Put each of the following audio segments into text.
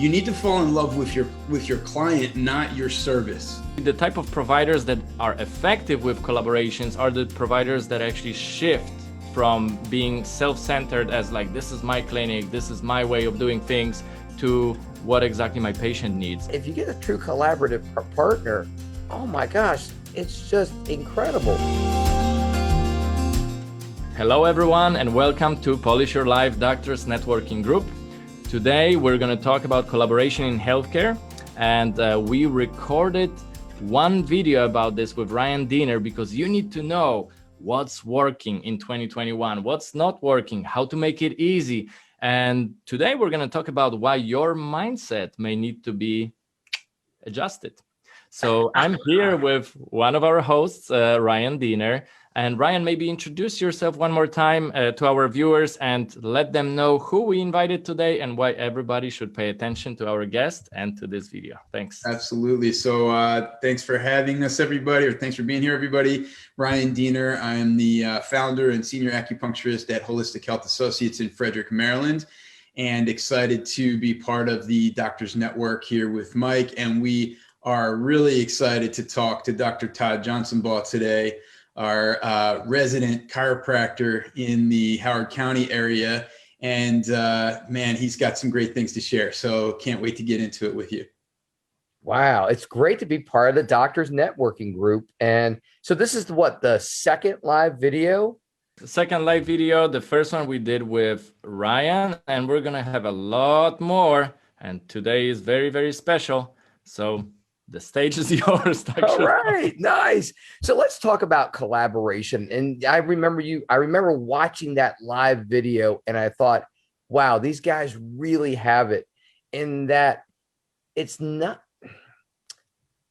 you need to fall in love with your client, not your service. The type of providers that are effective with collaborations are the providers that actually shift from being self-centered as like, this is my clinic, this is my way of doing things, to what exactly my patient needs. If you get a true collaborative partner, oh my gosh, it's just incredible. Hello everyone, and welcome to Polish Your Life Doctors Networking Group. Today we're going to talk about collaboration in healthcare, and we recorded one video about this with Ryan Diener because you need to know what's working in 2021, what's not working, how to make it easy. And today we're going to talk about why your mindset may need to be adjusted. So I'm here with one of our hosts, Ryan Diener. And Ryan, maybe introduce yourself one more time to our viewers and let them know who we invited today and why everybody should pay attention to our guest and to this video. Thanks. Absolutely. So thanks for having us, everybody, or thanks for being here, everybody. Ryan Diener. I am the founder and senior acupuncturist at Holistic Health Associates in Frederick, Maryland, and excited to be part of the Doctors Network here with Mike. And we are really excited to talk to Dr. Todd Johnsonbaugh today, our resident chiropractor in the Howard County area. And man, he's got some great things to share. So can't wait to get into it with you. Wow. It's great to be part of the Doctors Networking Group. And so this is the second live video? The second live video, the first one we did with Ryan, and we're going to have a lot more. And today is very, very special. So the stage is yours, Dr. All right, nice. So let's talk about collaboration. And I remember watching that live video and I thought, wow, these guys really have it. In that it's not,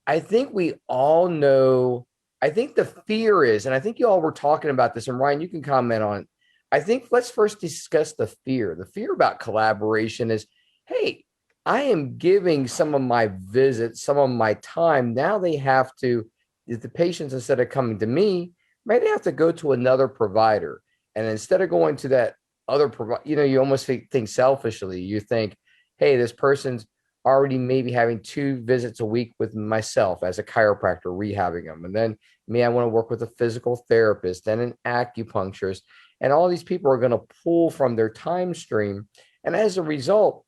I think we all know, I think the fear is, and I think you all were talking about this, and Ryan, you can comment on, I think let's first discuss the fear. The fear about collaboration is, hey, I am giving some of my visits, some of my time. Now they have to, if the patients, instead of coming to me, maybe they have to go to another provider. And instead of going to that other provider, you almost think selfishly. You think, hey, this person's already maybe having 2 visits a week with myself as a chiropractor, rehabbing them. And then me, I want to work with a physical therapist and an acupuncturist. And all these people are going to pull from their time stream. And as a result,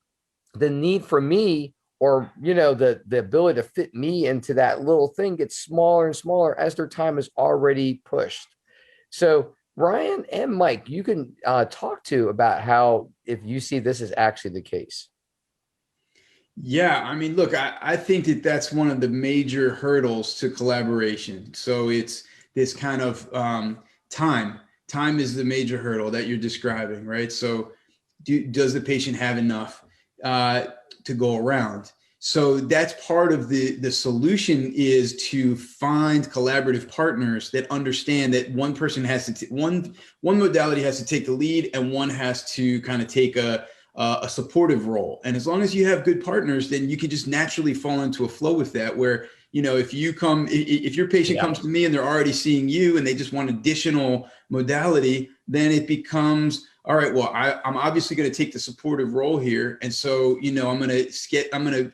the need for me, or the ability to fit me into that little thing, gets smaller and smaller as their time is already pushed. So Ryan and Mike, you can talk to about how, if you see this is actually the case. Yeah, I mean, look, I think that that's one of the major hurdles to collaboration. So it's this kind of time. Time is the major hurdle that you're describing, right? So does the patient have enough to go around? So that's part of the solution, is to find collaborative partners that understand that one person has to one modality has to take the lead, and one has to kind of take a supportive role. And as long as you have good partners, then you can just naturally fall into a flow with that, where if your patient comes to me and they're already seeing you and they just want additional modality, then it becomes, all right, well, I'm obviously going to take the supportive role here. And so, I'm going to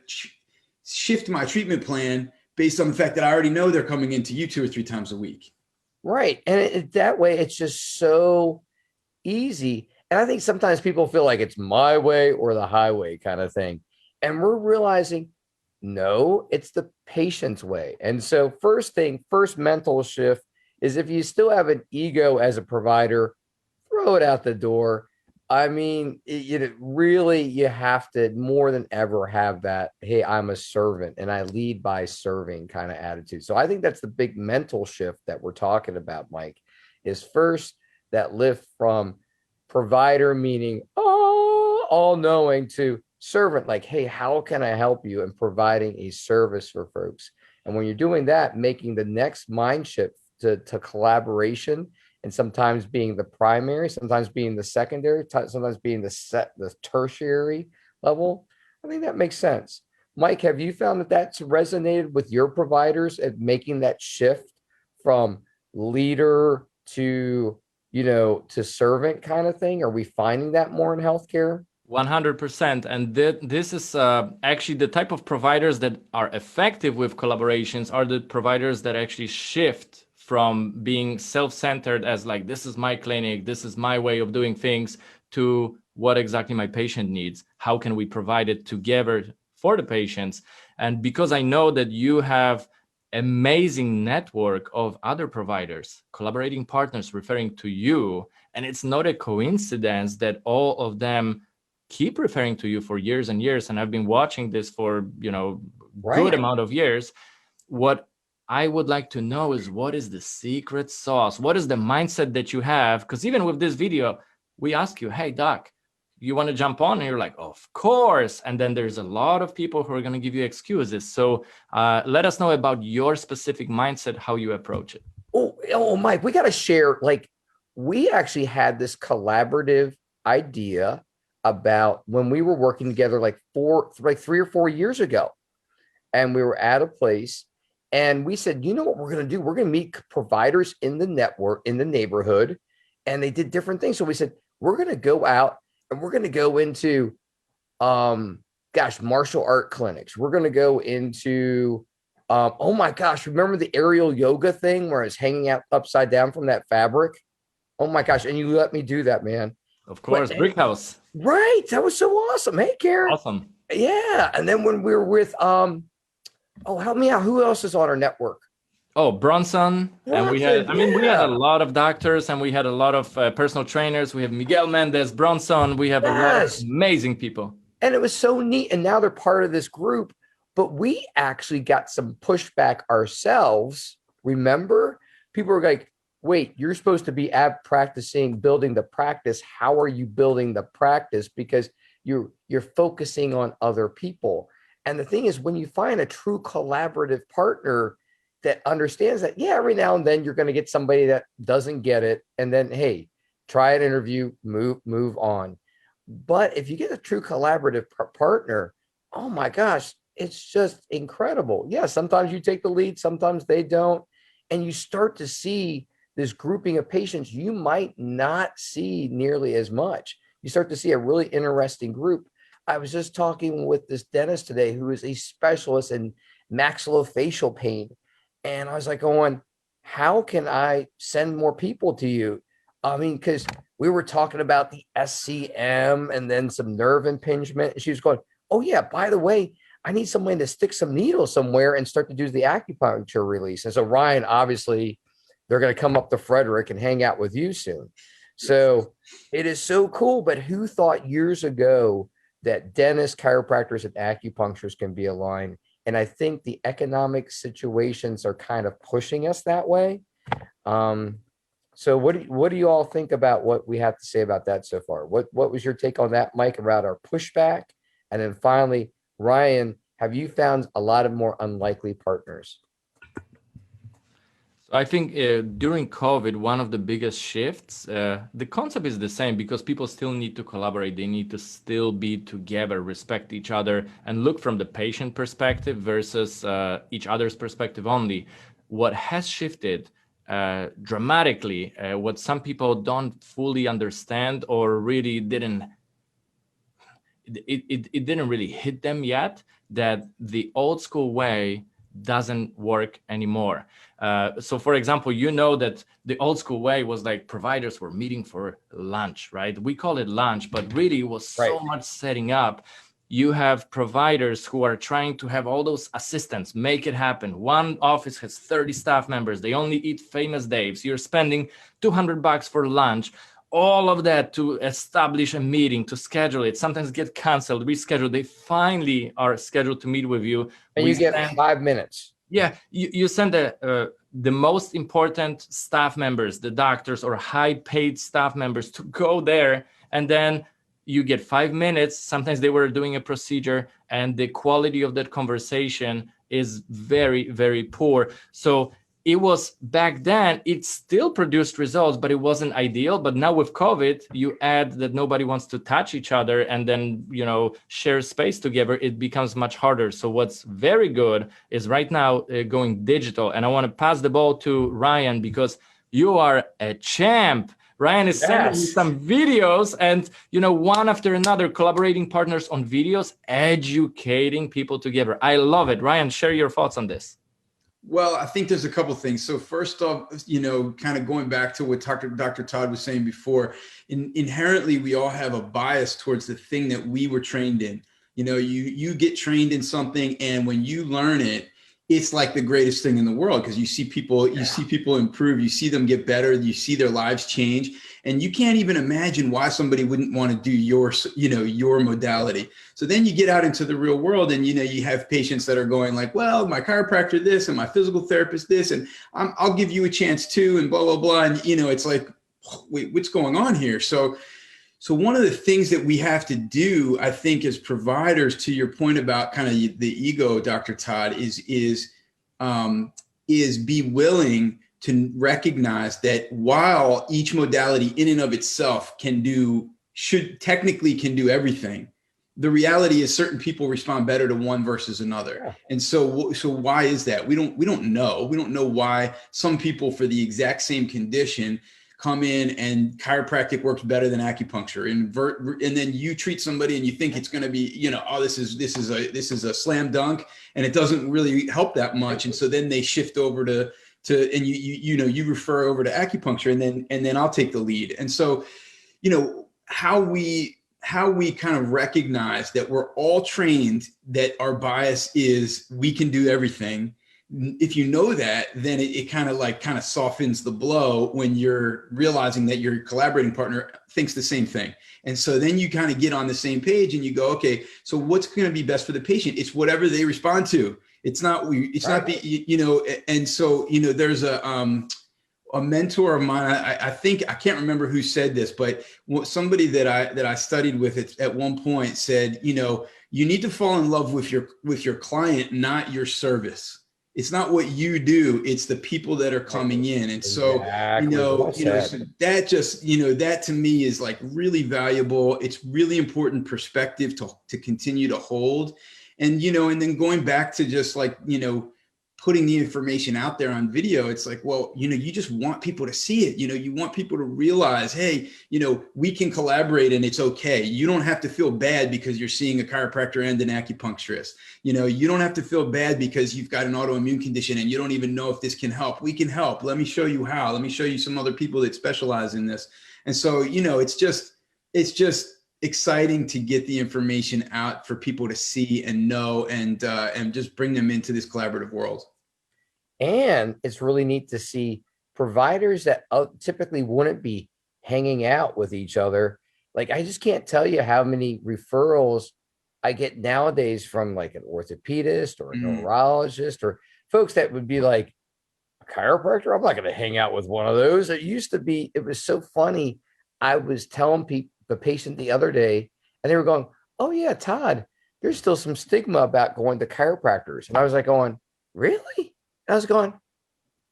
shift my treatment plan based on the fact that I already know they're coming into you 2 or 3 times a week. Right. And that way, it's just so easy. And I think sometimes people feel like it's my way or the highway kind of thing. And we're realizing, no, it's the patient's way. And so first mental shift is, if you still have an ego as a provider, throw it out the door. I mean, really, you have to more than ever have that, hey, I'm a servant and I lead by serving kind of attitude. So I think that's the big mental shift that we're talking about, Mike, is first that lift from provider, meaning all knowing, to servant, like, hey, how can I help you, in providing a service for folks. And when you're doing that, making the next mind shift to collaboration, and sometimes being the primary, sometimes being the secondary, sometimes being the tertiary level, I think that makes sense. Mike, have you found that that's resonated with your providers at making that shift from leader to, to servant kind of thing? Are we finding that more in healthcare? 100%. And this is actually the type of providers that are effective with collaborations are the providers that actually shift from being self-centered as like, this is my clinic, this is my way of doing things, to what exactly my patient needs. How can we provide it together for the patients? And because I know that you have amazing network of other providers, collaborating partners referring to you, and it's not a coincidence that all of them keep referring to you for years and years, and I've been watching this for good amount of years. What I would like to know is, what is the secret sauce? What is the mindset that you have? Because even with this video, we ask you, hey doc, you want to jump on? And you're like, of course. And then there's a lot of people who are going to give you excuses. So let us know about your specific mindset, how you approach it. Oh, Mike, we got to share. Like, we actually had this collaborative idea about when we were working together, like 3 or 4 years ago, and we were at a place, and we said, you know what we're going to do? We're going to meet providers in the network, in the neighborhood, and they did different things. So we said, we're going to go out and we're going to go into, martial art clinics. We're going to go into, oh my gosh, remember the aerial yoga thing where I was hanging out upside down from that fabric? Oh my gosh. And you let me do that, man. Of course, Brick House. Right. That was so awesome. Hey, Karen. Awesome. Yeah. And then when we were with, help me out. Who else is on our network? Oh, Bronson. And we had a lot of doctors, and we had a lot of personal trainers. We have Miguel Mendez, Bronson. We have a lot of amazing people. And it was so neat. And now they're part of this group, but we actually got some pushback ourselves. Remember, people were like, wait, you're supposed to be practicing, building the practice. How are you building the practice? Because you're focusing on other people. And the thing is, when you find a true collaborative partner that understands that, yeah, every now and then you're going to get somebody that doesn't get it. And then, hey, try an interview, move on. But if you get a true collaborative partner, oh my gosh, it's just incredible. Yeah, sometimes you take the lead, sometimes they don't. And you start to see this grouping of patients you might not see nearly as much. You start to see a really interesting group. I was just talking with this dentist today who is a specialist in maxillofacial pain. And I was like, how can I send more people to you? I mean, because we were talking about the SCM and then some nerve impingement. And she was going, oh yeah, by the way, I need someone to stick some needles somewhere and start to do the acupuncture release. And so Ryan, obviously, they're going to come up to Frederick and hang out with you soon. So it is so cool. But who thought years ago that dentists, chiropractors, and acupuncturists can be aligned? And I think the economic situations are kind of pushing us that way. So what do you all think about what we have to say about that so far? What was your take on that, Mike, about our pushback? And then finally, Ryan, have you found a lot of more unlikely partners? I think during COVID, one of the biggest shifts, the concept is the same because people still need to collaborate. They need to still be together, respect each other, and look from the patient perspective versus each other's perspective only. What has shifted dramatically, what some people don't fully understand or really didn't really hit them yet, that the old school way doesn't work anymore. So for example, that the old school way was like providers were meeting for lunch, right? We call it lunch, but really it was so much setting up. You have providers who are trying to have all those assistants make it happen. One office has 30 staff members. They only eat Famous Dave's. You're spending $200 for lunch. All of that to establish a meeting, to schedule it, sometimes get canceled, rescheduled. They finally are scheduled to meet with you. And you get 5 minutes. Yeah, you send the most important staff members, the doctors or high paid staff members, to go there, and then you get 5 minutes. Sometimes they were doing a procedure and the quality of that conversation is very, very poor. So it was back then, it still produced results, but it wasn't ideal. But now with COVID, you add that nobody wants to touch each other and then, share space together. It becomes much harder. So what's very good is right now going digital. And I want to pass the ball to Ryan because you are a champ Ryan is sending me Yes. some videos and, one after another, collaborating partners on videos, educating people together. I love it. Ryan, share your thoughts on this. Well, I think there's a couple things. So first off, kind of going back to what Dr. Todd was saying before, inherently, we all have a bias towards the thing that we were trained in. You get trained in something, and when you learn it, it's like the greatest thing in the world, because you see people improve, you see them get better, you see their lives change, and you can't even imagine why somebody wouldn't want to do your modality. So then you get out into the real world, and you have patients that are going like, well, my chiropractor this and my physical therapist this, and I'll give you a chance too, and blah blah blah, and it's like, wait, what's going on here? So one of the things that we have to do, I think, as providers, to your point about kind of the ego, Dr. Todd, is be willing to recognize that while each modality in and of itself can do everything, the reality is certain people respond better to one versus another. Yeah. And so why is that? We don't know. We don't know why some people, for the exact same condition, come in and chiropractic works better than acupuncture, and then you treat somebody and you think it's going to be, this is a slam dunk, and it doesn't really help that much. And so then they shift over to and you refer over to acupuncture, and then I'll take the lead. And so, how we kind of recognize that we're all trained, that our bias is we can do everything. If you know that, then it kind of softens the blow when you're realizing that your collaborating partner thinks the same thing. And so then you kind of get on the same page and you go, okay, so what's going to be best for the patient? It's whatever they respond to. It's not and so, there's a mentor of mine. I think, I can't remember who said this, but somebody that I studied with at one point said, you need to fall in love with your client, not your service. It's not what you do, it's the people that are coming in. And so, so that just, that to me is like really valuable. It's really important perspective to continue to hold. And, and then going back to just like, putting the information out there on video, it's like, well, you just want people to see it. You want people to realize, hey, we can collaborate and it's okay. You don't have to feel bad because you're seeing a chiropractor and an acupuncturist. You don't have to feel bad because you've got an autoimmune condition and you don't even know if this can help. We can help. Let me show you how. Let me show you some other people that specialize in this. And so, it's just exciting to get the information out for people to see and know, and just bring them into this collaborative world. And it's really neat to see providers that typically wouldn't be hanging out with each other. Like, I just can't tell you how many referrals I get nowadays from like an orthopedist or a neurologist, or folks that would be like, a chiropractor? I'm not going to hang out with one of those. It was so funny. I was telling the patient the other day, and they were going, oh yeah, Todd, there's still some stigma about going to chiropractors. And I was like going, really? I was going,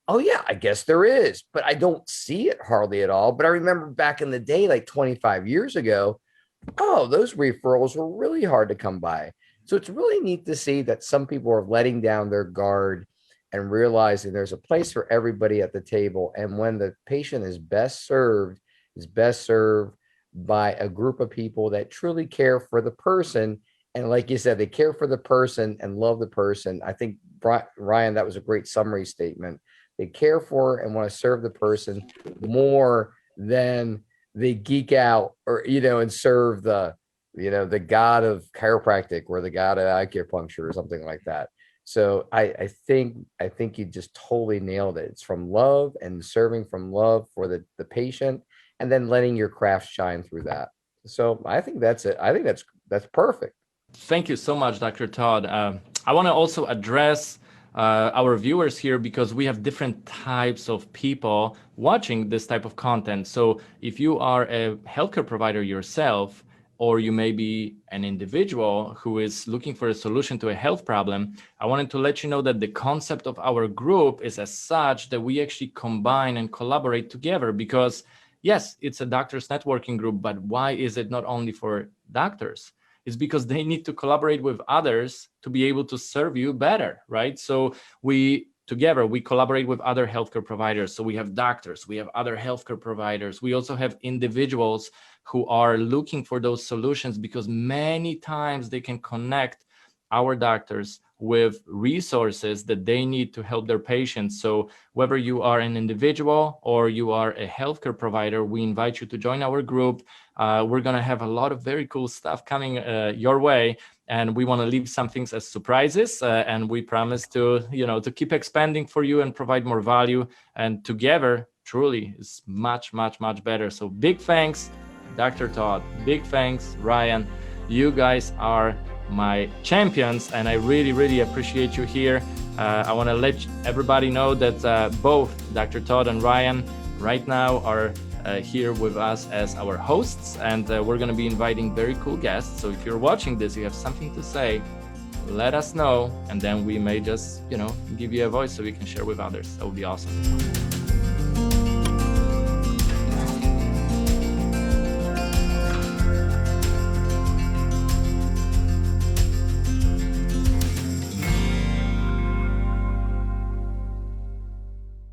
oh yeah, I guess there is, but I don't see it hardly at all. But I remember back in the day, like 25 years ago, those referrals were really hard to come by. So it's really neat to see that some people are letting down their guard and realizing there's a place for everybody at the table. And when the patient is best served by a group of people that truly care for the person. And like you said, they care for the person and love the person. I think, Ryan, that was a great summary statement. They care for and want to serve the person more than they geek out or, and serve the god of chiropractic or the god of acupuncture or something like that. So I think you just totally nailed it. It's from love and serving from love for the patient, and then letting your craft shine through that. So I think that's it. I think that's perfect. Thank you so much, Dr. Todd. I want to also address our viewers here, because we have different types of people watching this type of content. So if you are a healthcare provider yourself, or you may be an individual who is looking for a solution to a health problem, I wanted to let you know that the concept of our group is as such that we actually combine and collaborate together, because yes, it's a doctors networking group, but why is it not only for doctors? It's because they need to collaborate with others to be able to serve you better, right? So we together we collaborate with other healthcare providers. So we have doctors, we have other healthcare providers, we also have individuals who are looking for those solutions, because many times they can connect our doctors with resources that they need to help their patients. So whether you are an individual or you are a healthcare provider, we invite you to join our group. We're going to have a lot of very cool stuff coming your way, and we want to leave some things as surprises, and we promise to to keep expanding for you and provide more value, and together truly is much better. So big thanks, Dr. Todd. Big thanks, Ryan. You guys are my champions, and I really appreciate you here. I want to let everybody know that both Dr. Todd and Ryan right now are here with us as our hosts, and we're going to be inviting very cool guests. So if you're watching this, you have something to say, let us know, and then we may just give you a voice so we can share with others. That would be awesome.